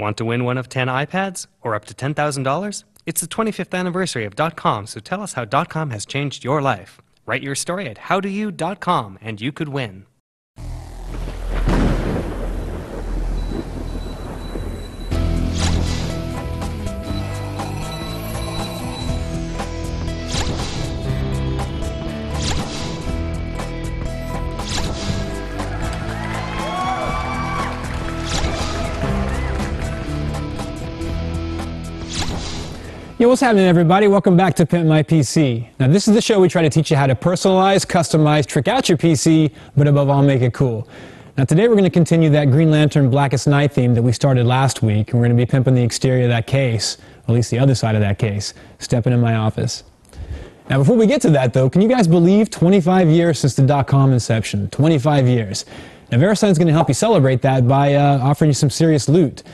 Want to win one of 10 iPads or up to $10,000? It's the 25th anniversary of .com, so tell us how .com has changed your life. Write your story at howdoyou.com and you could win. Yo, what's happening, everybody? Welcome back to Pimp My PC. Now, this is the show we try to teach you how to personalize, customize, trick out your PC, but above all, make it cool. Now, today we're going to continue that Green Lantern Blackest Night theme that we started last week, and we're going to be pimping the exterior of that case, or at least the other side of that case, stepping in my office. Now, before we get to that, though, can you guys believe 25 years since the .com inception? 25 years. Now, VeriSign's going to help you celebrate that by offering you some serious loot.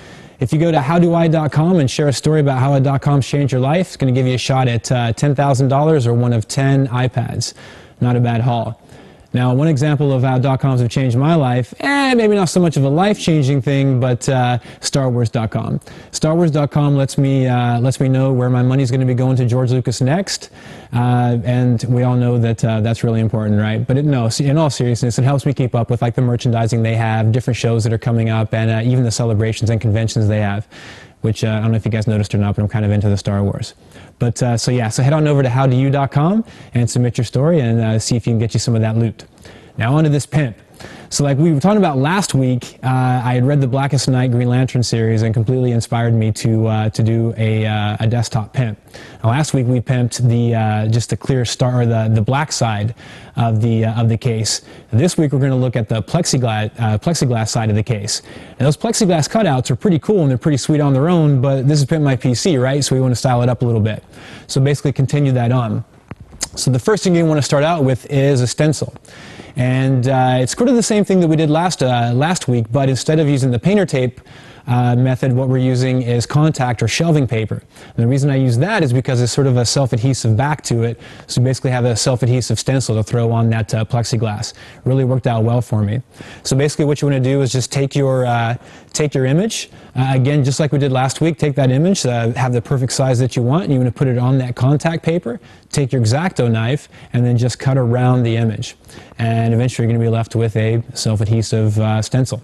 If you go to howdoi.com and share a story about how a .com's changed your life, it's going to give you a shot at $10,000 or one of 10 iPads. Not a bad haul. Now, one example of how .coms have changed my life, maybe not so much of a life-changing thing, but StarWars.com. StarWars.com lets me know where my money's going to be going to George Lucas next, and we all know that that's really important, right? But in all seriousness, it helps me keep up with like the merchandising they have, different shows that are coming up, and even the celebrations and conventions they have, which I don't know if you guys noticed or not, but I'm kind of into the Star Wars. But so head on over to howdoyou.com and submit your story and see if you can get you some of that loot. Now on to this pimp. So like we were talking about last week, I had read the Blackest Night Green Lantern series and completely inspired me to do a desktop pimp. Now, last week we pimped just the clear star, or the black side of the case. This week we're going to look at the plexiglass side of the case. And those plexiglass cutouts are pretty cool and they're pretty sweet on their own, but this is Pimp My PC, right? So we want to style it up a little bit. So basically continue that on. So the first thing you want to start out with is a stencil. And it's sort of the same thing that we did last week, but instead of using the painter tape method, what we're using is contact or shelving paper. And the reason I use that is because it's sort of a self-adhesive back to it, so you basically have a self-adhesive stencil to throw on that plexiglass. Really worked out well for me. So basically what you want to do is just take your image, again, just like we did last week, take that image, have the perfect size that you want, and you want to put it on that contact paper, take your X-Acto knife, and then just cut around the image. And eventually you're going to be left with a self-adhesive stencil.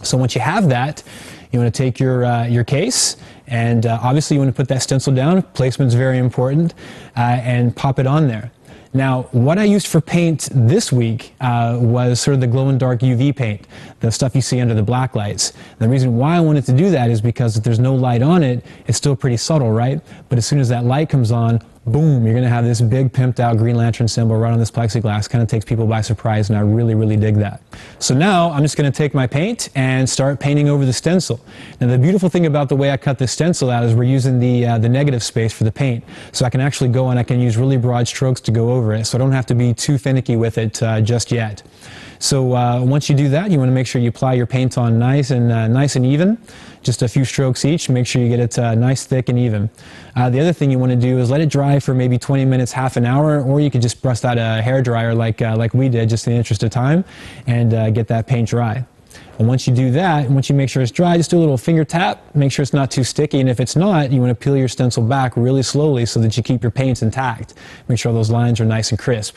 So once you have that, you want to take your case, and obviously you want to put that stencil down. Placement's very important, and pop it on there. Now, what I used for paint this week was sort of the glow-in-dark UV paint, the stuff you see under the black lights. And the reason why I wanted to do that is because if there's no light on it, it's still pretty subtle, right? But as soon as that light comes on, boom, you're going to have this big pimped out Green Lantern symbol right on this plexiglass. Kind of takes people by surprise, and I really, really dig that. So now I'm just going to take my paint and start painting over the stencil. Now the beautiful thing about the way I cut this stencil out is we're using the negative space for the paint. So I can actually go and I can use really broad strokes to go over it, so I don't have to be too finicky with it just yet. So once you do that, you want to make sure you apply your paint on nice and even. Just a few strokes each. Make sure you get it nice, thick, and even. The other thing you want to do is let it dry for maybe 20 minutes, half an hour, or you could just bust out a hairdryer like we did, just in the interest of time, and get that paint dry. And once you do that, once you make sure it's dry, just do a little finger tap, make sure it's not too sticky, and if it's not, you want to peel your stencil back really slowly so that you keep your paints intact. Make sure those lines are nice and crisp.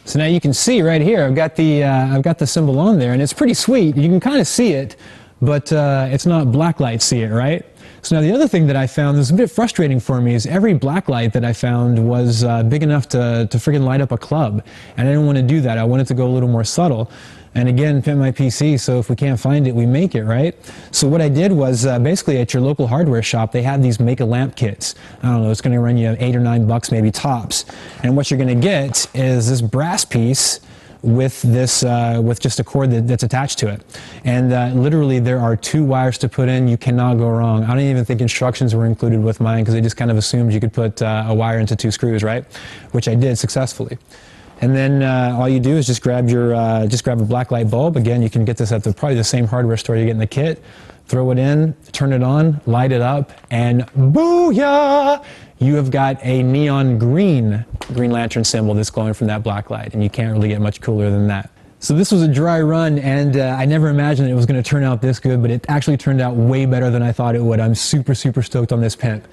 So now you can see right here, I've got the symbol on there, and it's pretty sweet. You can kind of see it, but it's not blacklight see it, right? So now the other thing that I found that's a bit frustrating for me is every blacklight that I found was big enough to friggin' light up a club, and I didn't want to do that. I wanted to go a little more subtle. And again, Pimp My PC, so if we can't find it, we make it, right? So what I did was basically at your local hardware shop, they have these make a lamp kits. I don't know, it's going to run you $8 or $9 maybe tops. And what you're going to get is this brass piece with this with just a cord that's attached to it. And literally there are 2 wires to put in. You cannot go wrong. I don't even think instructions were included with mine because they just kind of assumed you could put a wire into 2 screws, right? Which I did successfully. And then all you do is just grab a blacklight bulb. Again, you can get this at probably the same hardware store you get in the kit. Throw it in, turn it on, light it up, and booyah! You have got a neon green Green Lantern symbol that's glowing from that black light, and you can't really get much cooler than that. So this was a dry run, and I never imagined it was going to turn out this good, but it actually turned out way better than I thought it would. I'm super, super stoked on this pimp.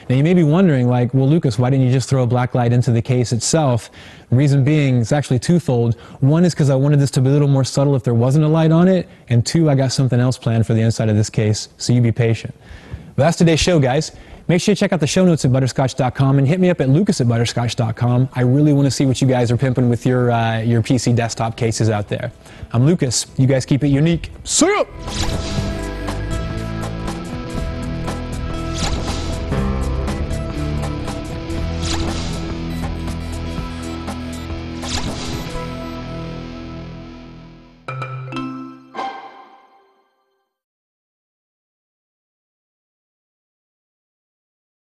Now you may be wondering, like, well, Lucas, why didn't you just throw a black light into the case itself? The reason being, it's actually twofold. One is because I wanted this to be a little more subtle if there wasn't a light on it, and two, I got something else planned for the inside of this case, so you be patient. But that's today's show, guys. Make sure you check out the show notes at butterscotch.com and hit me up at lucas@butterscotch.com. I really want to see what you guys are pimping with your PC desktop cases out there. I'm Lucas. You guys keep it unique. See ya!